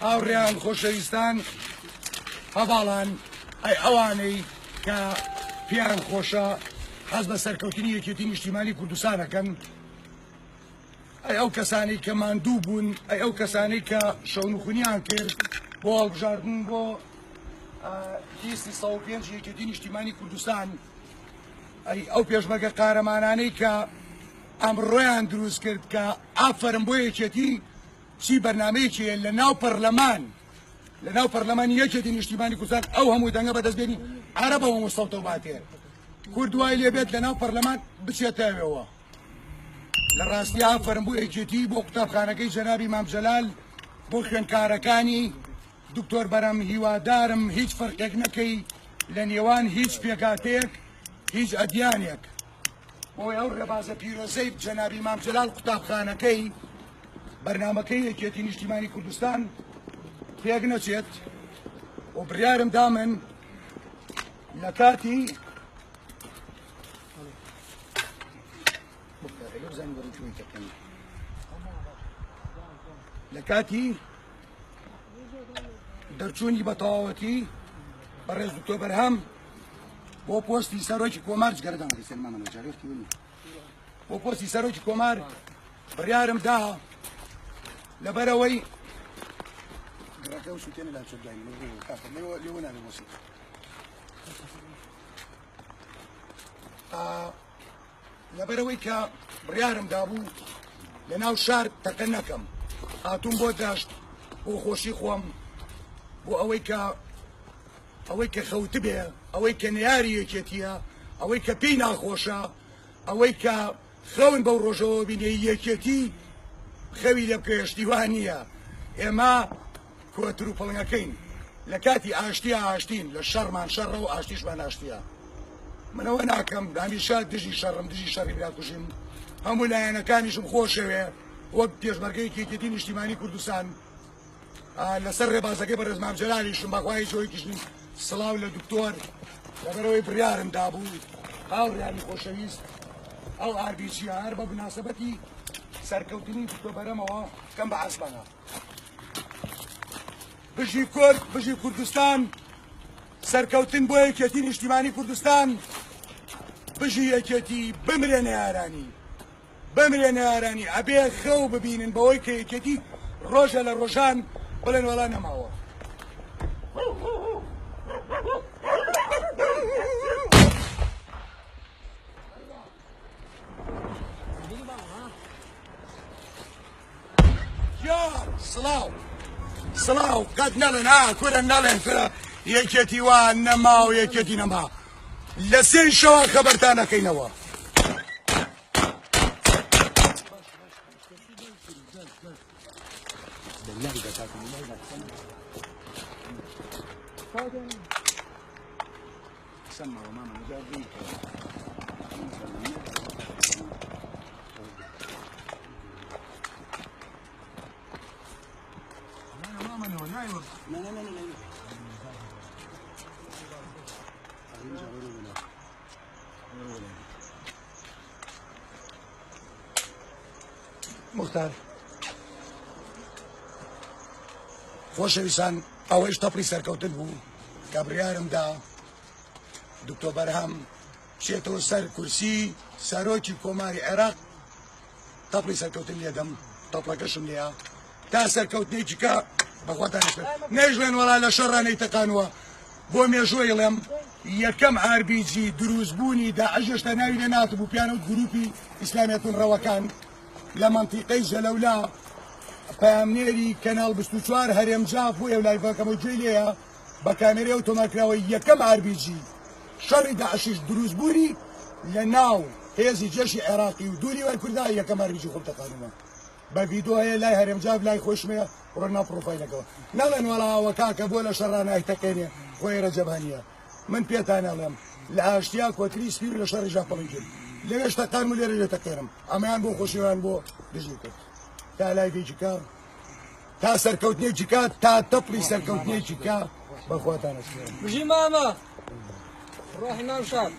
ئاوڕێیان خۆشەویستان هەواڵان ئەی ئەوانەی کە پیان خۆشە حەز بە سەرکەوتنی یەکێتی نیشتیمانی کوردستانەکەن، ئەی ئەو کەسانی کە ماندوو بوون، ئەی ئەو کەسانی کە شەونخونیان کرد بۆ هەڵبژاردن بۆ لیستی 105 یەکێتی نیشتیمانی کوردستان، ئەی ئەو پێشمەرگە قارەمانانەی کە ئەمڕۆیان دروست کرد کە ئافەرم بۆ یەکێتی چی بەرنامەیەکیە لە ناو پەرلەمانی یەکێتی نیشتیمانی کوردستان ئەو هەمووی دەنگە بەدەستبێنی عەرەبەوە مستەوتە باتێ کورد وای لێبێت لە ناو پەرلەمان بچێتەوێەوە. لە ڕاستی ئافەرم بۆ یەکێتی بۆ قوتابخانەکەی جەنابی مام جەلال بۆ خوێندکارەکانی دکتۆر بەرەم هیوادارم هیچ فەرقێک نەکەی لە نێوان هیچ پێکاتێک هیچ ئەدیانێک بۆی ئەو ڕێبازە پیرۆزەی جەنابی مام جەلال قوتابخانەکەی بەرنامەکەی یەکێتی نیشتیمانی کوردستان پێک نەچێت و بڕیارم دا من لە کاتی دەرچوونی بە تەواوەتی بەڕێز دکتۆر بەرهەم بۆ پۆستی سەرۆکی کۆمار بۆ پۆستی سەرۆکی کۆمار بڕیارم دا لەبەرەوەی کە بڕیارم دابوو لە ناو شار تەقە نەکەم، هاتووم بۆ دەشت بۆ خۆشی خۆم، بۆ ئەوەی کە خەوت بێ، ئەوەی کە نەیاری یەکێتیە، ئەوەی کە پێی ناخۆشە، ئەوەی کە خەون بەو ڕۆژەوە بینێ یەکێتی خەوی لێ بکەشتی وان نییە. ئێمە کۆتر و پەڵنگەکەین لە کاتی ئاشتین لە شەڕمان شەڕە و ئاشتیشمان ئاشتیە. منەوە ناکەم هەمیشە دژی شەڕم دژی شەڕی براکوژیم، هەموو لایەنەکانیشم خۆشەوێ وەک پێشمەرگەی یەکێتی نیشتیمانی کوردستان لەسەر ڕێبازەکەی بەڕێز مام جەلالیشم بەخوای جۆیکیشن سڵاو لە دکتۆر لەبەرەوەی بڕیارم دابوو هاوڕیانی خۆشەویست ئەو ئاربیچیە هەر بە مناسەبەتی سەرکەوتنی دکتۆر بەرەمەوە کەم بە عەسمانە بژی کورد بژی کوردستان سەرکەوتن بۆ یەکێتی نیشتیمانی کوردستان بژی یەکێتی بمرێ نەیارانی ئەبێ خەو ببینن بەوەی کە یەکێتی ڕۆژە لە ڕۆژان بڵێن وەڵا نەماوە. سڵاو قەت نەڵێن کورە نەڵێن یەکێتی وان نەما و یەکێتی نەما لە سێ شەوە خەبەرتان نەکەینەوە. مختار خۆشەویستان ئەوەیش تەپڵی سەرکەوتن بوو کە بڕیارم دا دکتۆر بەرهەم بچێتەوە سەر کورسی سەرۆکی کۆماری عێراق تەپڵی سەرکەوتن لێدەم تەپڵەکەشم لێە تا سەرکەوتنێکی کە بەخواتان نەیژڵێن وەڵا لە شەڕانەی تەقانوە بۆ مێژۆیڵێم یەکەم ئاربیجی دروستبوونی داعش هێشتا ناوی لێ ناتبوو پیانەوت گروپی ئیسلامیەتون ڕەوەکان لە مەنتیقەی جەلەولا پامنێری کەناڵ 24 هەرێمجاف بۆ ئێولایڤەکەمە گوێی لێیە بە کامێرەی ئۆتۆماتکراوە یەکەم ئاربیجی شەڕی داعشیش دروستبوونی لە ناو هێزی جێشی عێراقی و دووری وەر کورددا یەکەم ئاربیجی خۆم تەقانوە بە ڤیدۆ هەیە لای هەرێمجاف لای خۆشمەیە ڕۆنا پرۆفایلەکەەوە نەڵێن وەڵاوە کاکە بۆ لە شەڕانای تەقێنێ خۆی ڕەجەبانیە من پێتان ئەڵێم لە ئاشتیا کۆتری سپیر لە شەڕی ژاپەڵی کرد لەوێش تەقانم و لێرە لێ تەقێنم ئەمەیان بۆ خۆشیوان بۆ دژی کرد تا لایڤێکی کە تا سەرکەوتنێکی کە تا تەپڵی سەرکەوتنێکی کە بەخواتان ئەسپێرم بژی مامە ڕۆحی مام شاد